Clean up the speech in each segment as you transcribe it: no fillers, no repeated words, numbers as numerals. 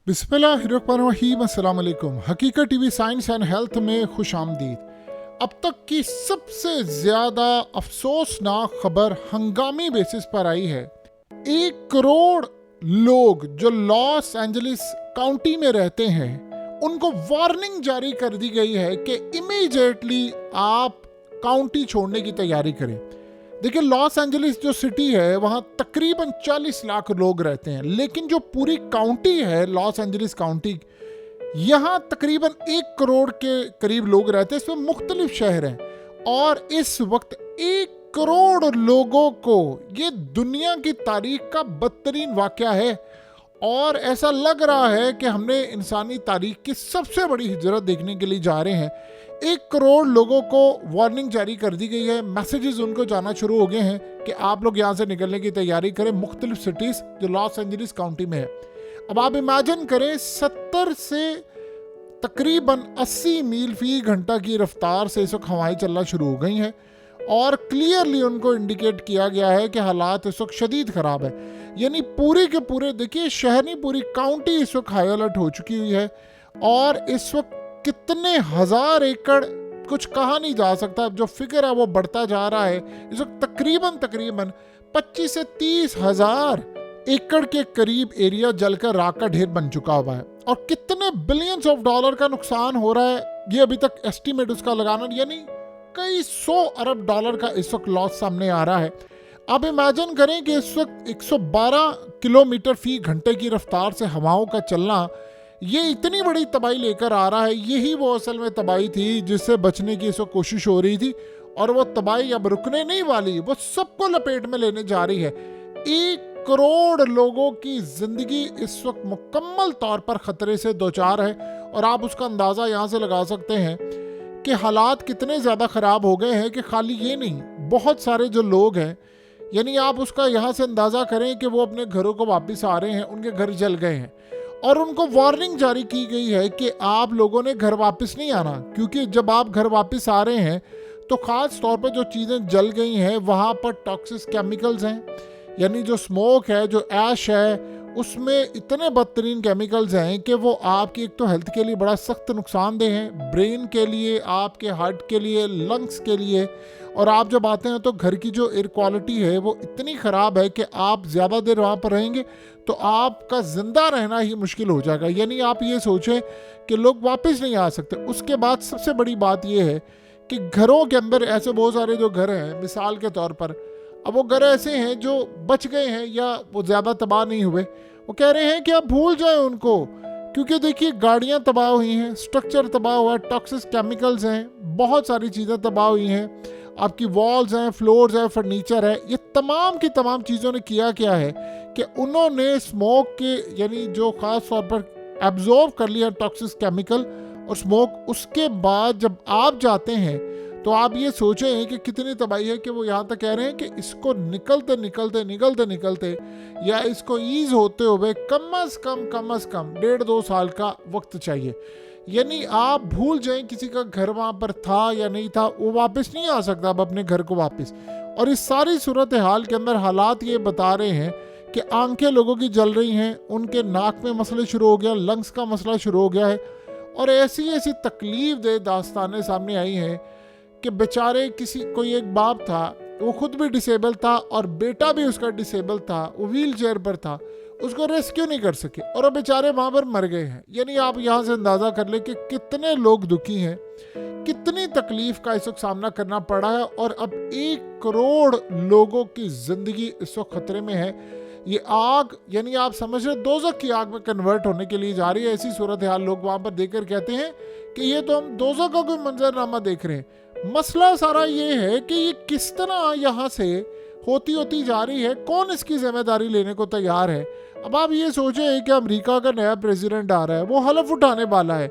बिस्मिल्लाहिर्रहमानिर्रहीम। अस्सलाम वालेकुम। हकीकत टीवी साइंस एंड हेल्थ में खुश आमदीद। अब तक की सबसे ज़्यादा अफसोसनाक खबर हंगामी बेसिस पर आई है। 1 करोड़ लोग जो लॉस एंजलिस काउंटी में रहते हैं उनको वार्निंग जारी कर दी गई है कि इमीडिएटली आप काउंटी छोड़ने की तैयारी करें। देखिए, लॉस एंजलिस जो सिटी है वहाँ तकरीबन 40 लाख लोग रहते हैं, लेकिन जो पूरी काउंटी है लॉस एंजलिस काउंटी, यहाँ तकरीबन 1 करोड़ के करीब लोग रहते हैं। इसमें मुख्तलिफ शहर हैं और इस वक्त 1 करोड़ लोगों को ये दुनिया की तारीख का बदतरीन वाक़या है और ऐसा लग रहा है कि हमने इंसानी तारीख की सबसे बड़ी हिजरत देखने के लिए जा रहे हैं। 1 करोड़ लोगों को वार्निंग जारी कर दी गई है। मैसेजेस उनको जाना शुरू हो गए हैं कि आप लोग यहाँ से निकलने की तैयारी करें, मुख्तलिफ सिटीज़ जो लॉस एंजलिस काउंटी में है। अब आप इमेजिन करें, 70 से तकरीबन 80 मील फी घंटा की रफ्तार से इस वक्त हवाएं चलना शुरू हो गई हैं और क्लियरली उनको इंडिकेट किया गया है कि हालात इस वक्त शदीद ख़राब है। यानी पूरे के पूरे, देखिए, शहर नहीं, पूरी काउंटी इस वक्त हाई अलर्ट हो चुकी हुई है और इस वक्त कितने हज़ार एकड़ कुछ कहा नहीं जा सकता। जो फिगर है वो बढ़ता जा रहा है। इस वक्त तकरीबन 25 से 30 हज़ार एकड़ के करीब एरिया जलकर राख का ढेर बन चुका हुआ है और कितने बिलियंस ऑफ डॉलर का नुकसान हो रहा है ये अभी तक एस्टीमेट उसका लगाना, यानी कई 100 अरब डॉलर का इस वक्त लॉस सामने आ रहा है। आप इमेजिन करें कि इस वक्त 112 किलोमीटर फी घंटे की रफ्तार से हवाओं का चलना ये इतनी बड़ी तबाही लेकर आ रहा है। यही वो असल में तबाही थी जिससे बचने की इस वक्त कोशिश हो रही थी और वो तबाही अब रुकने नहीं वाली, वो सबको लपेट में लेने जा रही है। 1 करोड़ लोगों की जिंदगी इस वक्त मुकम्मल तौर पर खतरे से दोचार है और आप उसका अंदाज़ा यहाँ से लगा सकते हैं कि हालात कितने ज़्यादा ख़राब हो गए हैं कि खाली ये नहीं, बहुत सारे जो लोग हैं, यानी आप उसका यहाँ से अंदाज़ा करें कि वो अपने घरों को वापस आ रहे हैं, उनके घर जल गए हैं और उनको वार्निंग जारी की गई है कि आप लोगों ने घर वापस नहीं आना, क्योंकि जब आप घर वापस आ रहे हैं तो ख़ास तौर पर जो चीज़ें जल गई हैं वहाँ पर टॉक्सिक केमिकल्स हैं, यानी जो स्मोक है, जो ऐश है, उसमें इतने बदतरीन केमिकल्स हैं कि वो आपकी एक तो हेल्थ के लिए बड़ा सख्त नुकसानदेह हैं, ब्रेन के लिए, आपके हार्ट के लिए, लंग्स के लिए। और आप जब आते हैं तो घर की जो एयर क्वालिटी है वो इतनी ख़राब है कि आप ज़्यादा देर वहाँ पर रहेंगे तो आपका ज़िंदा रहना ही मुश्किल हो जाएगा। यानी आप ये सोचें कि लोग वापस नहीं आ सकते। उसके बाद सबसे बड़ी बात ये है कि घरों के अंदर ऐसे बहुत सारे जो घर हैं, मिसाल के तौर पर, अब वो घर ऐसे हैं जो बच गए हैं या वो ज़्यादा तबाह नहीं हुए, वो कह रहे हैं कि आप भूल जाएं उनको, क्योंकि देखिए गाड़ियाँ तबाह हुई हैं, स्ट्रक्चर तबाह हुआ है, टॉक्सिक केमिकल्स हैं, बहुत सारी चीज़ें तबाह हुई हैं, आपकी वॉल्स हैं, फ्लोर्स हैं, फर्नीचर है। ये तमाम की तमाम चीज़ों ने किया क्या है कि उन्होंने स्मोक के, यानी जो ख़ास तौर पर एब्जॉर्ब कर लिया टॉक्सिक केमिकल और स्मोक, उसके बाद जब आप जाते हैं तो आप ये सोचें कि कितनी तबाही है कि वो यहाँ तक कह रहे हैं कि इसको निकलते निकलते या इसको ईज होते हुए कम अज़ कम 1.5-2 साल का वक्त चाहिए। यानी आप भूल जाएं किसी का घर वहाँ पर था या नहीं था, वो वापस नहीं आ सकता अब अपने घर को वापस। और इस सारी सूरत हाल के अंदर हालात ये बता रहे हैं कि आंखें लोगों की जल रही हैं, उनके नाक में मसले शुरू हो गया, लंग्स का मसला शुरू हो गया है और ऐसी ऐसी तकलीफ दे दास्तानें सामने आई हैं कि बेचारे, कोई एक बाप था, वो खुद भी डिसेबल था और बेटा भी उसका डिसेबल था, वो व्हील चेयर पर था, उसको रेस्क्यू नहीं कर सके और वो बेचारे वहाँ पर मर गए हैं। यानी आप यहाँ से अंदाज़ा कर ले कि कितने लोग दुखी हैं, कितनी तकलीफ का इस वक्त सामना करना पड़ा है और अब 1 करोड़ लोगों की ज़िंदगी इस वक्त खतरे में है। ये आग, यानी आप समझ रहे, दोज़ख की आग में कन्वर्ट होने के लिए जा रही है। ऐसी सूरत हाल लोग वहाँ पर देखकर कहते हैं कि ये तो हम दोज़ख का कोई मंजरनामा देख रहे हैं। मसला सारा ये है कि ये किस तरह यहाँ से होती जा रही है, कौन इसकी जिम्मेदारी लेने को तैयार है। अब आप ये सोचें कि अमेरिका का नया प्रेसिडेंट आ रहा है, वो हलफ उठाने वाला है।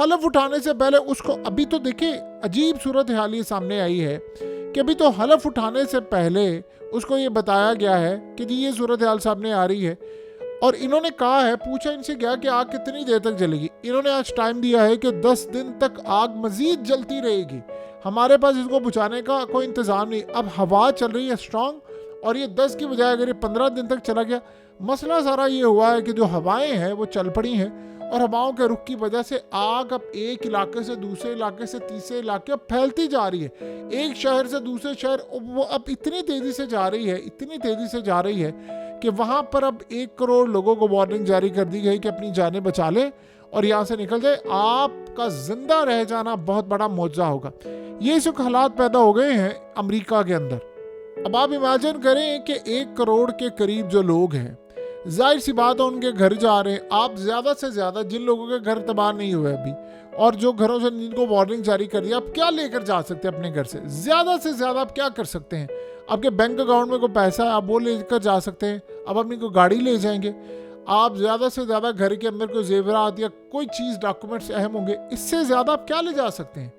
हलफ उठाने से पहले उसको, अभी तो देखिए अजीब सूरत हाल ये सामने आई है कि अभी तो हलफ उठाने से पहले उसको ये बताया गया है कि जी ये सूरत हाल सामने आ रही है और इन्होंने कहा है, पूछा इनसे गया कि आग कितनी देर तक जलेगी। इन्होंने आज टाइम दिया है कि 10 दिन तक आग मजीद जलती रहेगी, हमारे पास इसको बुझाने का कोई इंतज़ाम नहीं। अब हवा चल रही है स्ट्रांग और ये 10 की बजाय अगर ये 15 दिन तक चला गया, मसला सारा ये हुआ है कि जो हवाएं हैं वो चल पड़ी हैं और हवाओं के रुख की वजह से आग अब एक इलाके से दूसरे इलाके से तीसरे इलाके अब फैलती जा रही है। एक शहर से दूसरे शहर वो अब इतनी तेज़ी से जा रही है, इतनी तेज़ी से जा रही है कि वहाँ पर अब 1 करोड़ लोगों को वार्निंग जारी कर दी गई कि अपनी जानें बचा लें और यहाँ से निकल जाए। आपका जिंदा रह जाना बहुत बड़ा मौजज़ा होगा। ये जो हालात पैदा हो गए हैं अमेरिका के अंदर। अब आप इमेजिन करें कि 1 करोड़ के करीब जो लोग हैं, जाहिर सी बात है उनके घर जा रहे हैं। आप ज़्यादा से ज़्यादा जिन लोगों के घर तबाह नहीं हुए अभी और जो घरों से जिनको वार्निंग जारी कर दिया, आप क्या लेकर जा सकते हैं अपने घर से ज़्यादा आप क्या कर सकते हैं? आपके बैंक अकाउंट में कोई पैसा है आप वो लेकर जा सकते हैं, आप अपनी कोई गाड़ी ले जाएंगे। आप ज़्यादा से ज़्यादा घर के अंदर कोई जेवरात या कोई चीज़ डॉक्यूमेंट्स अहम होंगे, इससे ज़्यादा आप क्या ले जा सकते हैं?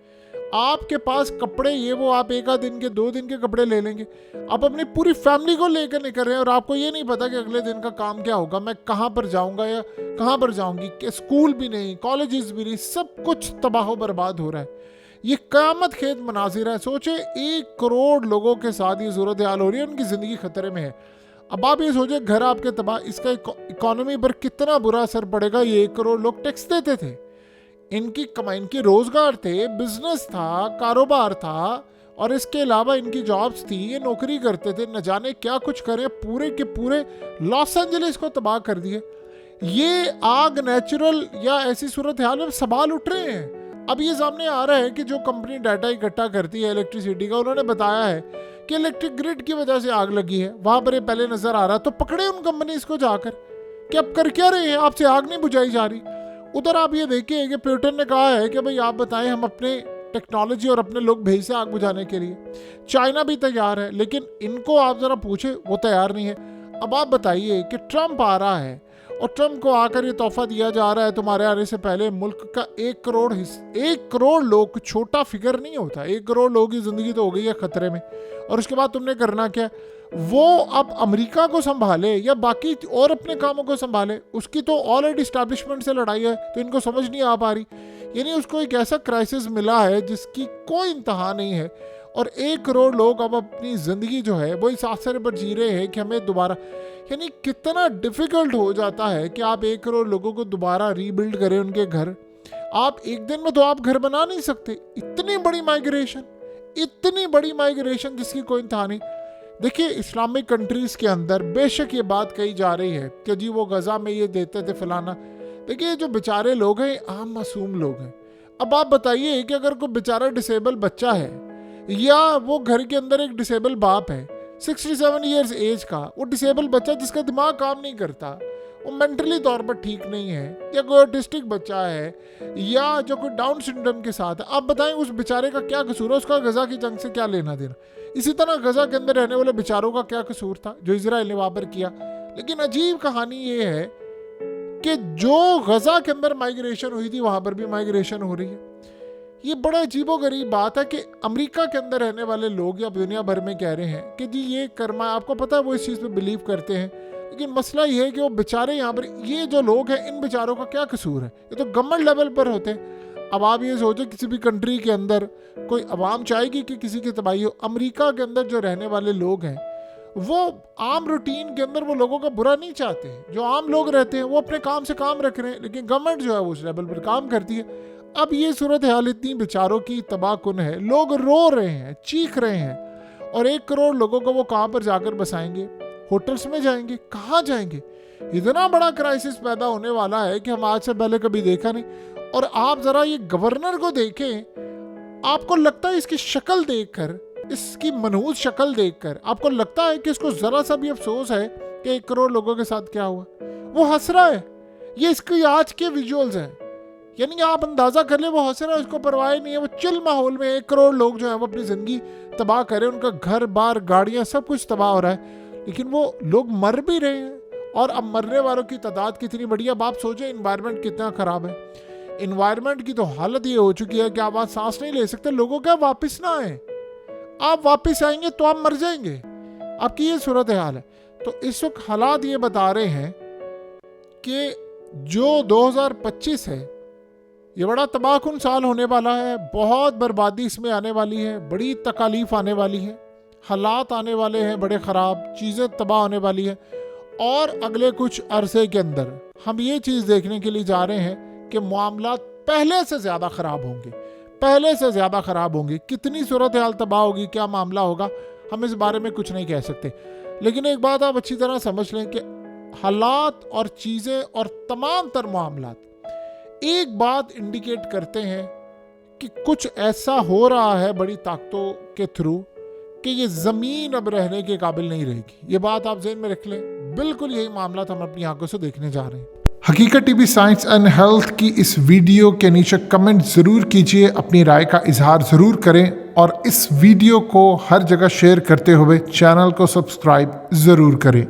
आपके पास कपड़े ये वो आप 1 आध दिन के 2 दिन के कपड़े ले लेंगे। आप अपनी पूरी फैमिली को लेकर निकल रहे हैं और आपको ये नहीं पता कि अगले दिन का काम क्या होगा, मैं कहाँ पर जाऊँगा या कहाँ पर जाऊँगी, कि स्कूल भी नहीं, कॉलेजेस भी नहीं, सब कुछ तबाह बर्बाद हो रहा है। ये क़यामत खेत मनाजिर है। सोचे 1 करोड़ लोगों के साथ ये सूरत हाल हो रही है, उनकी ज़िंदगी खतरे में है। अब आप ये सोचे घर आपके तबाह, इसका इकोनॉमी पर कितना बुरा असर पड़ेगा। ये 1 करोड़ लोग टैक्स देते थे, इनकी कमाई, इनके रोजगार थे, बिजनेस था, कारोबार था और इसके अलावा इनकी जॉब्स थी, ये नौकरी करते थे, न जाने क्या कुछ करें, पूरे के पूरे लॉस एंजलिस को तबाह कर दिए। ये आग नेचुरल या ऐसी सूरत हाल में सवाल उठ रहे हैं। अब ये सामने आ रहा है कि जो कंपनी डाटा इकट्ठा करती है इलेक्ट्रिसिटी का, उन्होंने बताया है कि इलेक्ट्रिक ग्रिड की वजह से आग लगी है। वहां पर ये पहले नजर आ रहा, तो पकड़े उन कंपनीज को जाकर कि अब कर क्या रहे हैं, आपसे आग नहीं बुझाई जा रही। उधर आप ये देखिए कि प्यूटन ने कहा है कि भाई आप बताएं, हम अपने टेक्नोलॉजी और अपने लोग भेज से आग बुझाने के लिए। चाइना भी तैयार है, लेकिन इनको आप ज़रा पूछे, वो तैयार नहीं है। अब आप बताइए कि ट्रंप आ रहा है और ट्रंप को आकर ये तोहफा दिया जा रहा है, तुम्हारे आने से पहले मुल्क का 1 करोड़ लोग, छोटा फिगर नहीं होता, 1 करोड़ लोगों की ज़िंदगी तो हो गई है खतरे में। और उसके बाद तुमने करना क्या? वो अब अमेरिका को संभाले या बाकी और अपने कामों को संभाले? उसकी तो ऑलरेडी इस्टेब्लिशमेंट से लड़ाई है, तो इनको समझ नहीं आ पा रही। यानी उसको एक ऐसा क्राइसिस मिला है जिसकी कोई इंतहा नहीं है और 1 करोड़ लोग अब अपनी ज़िंदगी जो है वो इस आसरे पर जी रहे हैं कि हमें दोबारा, यानी कितना डिफ़िकल्ट हो जाता है कि आप 1 करोड़ लोगों को दोबारा रीबिल्ड करें उनके घर। आप एक दिन में तो आप घर बना नहीं सकते। इतनी बड़ी माइग्रेशन जिसकी कोई इंतहा नहीं। देखिए इस्लामिक कंट्रीज़ के अंदर बेशक ये बात कही जा रही है कि जी वो गज़ा में ये देते थे फलाना। देखिए जो बेचारे लोग हैं आम मासूम लोग हैं। अब आप बताइए कि अगर कोई बेचारा डिसेबल बच्चा है या वो घर के अंदर एक डिसेबल बाप है 67 ईयर्स एज का, वो डिसेबल बच्चा जिसका दिमाग काम नहीं करता, वो मेंटली तौर पर ठीक नहीं है, या कोई ऑटिस्टिक बच्चा है या जो कोई डाउन सिंड्रोम के साथ है, आप बताएं उस बेचारे का क्या कसूर है? उसका गजा की जंग से क्या लेना देना? इसी तरह गजा के अंदर रहने वाले बेचारों का क्या कसूर था जो इजराइल ने वहां पर किया? लेकिन अजीब कहानी ये है कि जो गजा के अंदर माइग्रेशन हुई थी वहां पर भी माइग्रेशन हो रही है। ये बड़ा अजीबोगरीब बात है कि अमेरिका के अंदर रहने वाले लोग या दुनिया भर में कह रहे हैं कि जी ये कर्मा, आपको पता है वो इस चीज़ पे बिलीव करते हैं। लेकिन मसला ये है कि वो बेचारे यहाँ पर, ये जो लोग हैं इन बेचारों का क्या कसूर है? ये तो गवर्नमेंट लेवल पर होते हैं। अब आप ये सोचो किसी भी कंट्री के अंदर कोई अवाम चाहेगी कि किसी की तबाही हो। अमेरिका के अंदर जो रहने वाले लोग हैं वो आम रूटीन के अंदर वो लोगों का बुरा नहीं चाहते हैं। जो आम लोग रहते हैं वो अपने काम से काम रख रहे हैं, लेकिन गवर्नमेंट जो है वो उस लेवल पर काम करती है। अब ये सूरत हाल इतनी बेचारों की तबाहकुन है, लोग रो रहे हैं, चीख रहे हैं, और 1 करोड़ लोगों को वो कहाँ पर जाकर बसाएंगे? होटल्स में जाएंगे? कहाँ जाएंगे? इतना बड़ा क्राइसिस पैदा होने वाला है कि हम आज से पहले कभी देखा नहीं। और आप जरा ये गवर्नर को देखें, आपको लगता है इसकी शक्ल देखकर, इसकी मनहूस शक्ल देखकर आपको लगता है कि इसको जरा सा भी अफसोस है कि 1 करोड़ लोगों के साथ क्या हुआ? वो हंस रहा है। ये इसकी आज के विजुअल्स हैं, यानी आप अंदाजा कर ले वो हंस रहा है, उसको परवाह नहीं है। वो चिल माहौल में 1 करोड़ लोग जो है वो अपनी जिंदगी तबाह करें, उनका घर बार गाड़ियां सब कुछ तबाह हो रहा है, लेकिन वो लोग मर भी रहे हैं। और अब मरने वालों की तादाद कितनी बड़ी है। अब आप सोचें इन्वायरमेंट कितना खराब है। इन्वायरमेंट की तो हालत ये हो चुकी है कि आप आज सांस नहीं ले सकते। लोगों का वापस ना आए, आप वापस आएंगे तो आप मर जाएंगे। आपकी ये सूरत हाल है। तो इस वक्त हालात ये बता रहे हैं कि जो 2025 है ये बड़ा तबाहकुन साल होने वाला है। बहुत बर्बादी इसमें आने वाली है, बड़ी तकालीफ आने वाली है, हालात आने वाले हैं बड़े ख़राब, चीज़ें तबाह होने वाली है। और अगले कुछ अरसे के अंदर हम ये चीज़ देखने के लिए जा रहे हैं कि मामला पहले से ज़्यादा ख़राब होंगे, पहले से ज़्यादा ख़राब होंगे। कितनी सूरत हाल तबाह होगी, क्या मामला होगा, हम इस बारे में कुछ नहीं कह सकते। लेकिन एक बात आप अच्छी तरह समझ लें कि हालात और चीज़ें और तमाम तर मामलात एक बात इंडिकेट करते हैं कि कुछ ऐसा हो रहा है बड़ी ताकतों के थ्रू कि ये ज़मीन अब रहने के काबिल नहीं रहेगी। ये बात आप ज़हन में रख लें। बिल्कुल यही मामला हम अपनी आंखों से देखने जा रहे हैं। हकीकत टीवी साइंस एंड हेल्थ की इस वीडियो के नीचे कमेंट ज़रूर कीजिए, अपनी राय का इजहार ज़रूर करें और इस वीडियो को हर जगह शेयर करते हुए चैनल को सब्सक्राइब ज़रूर करें।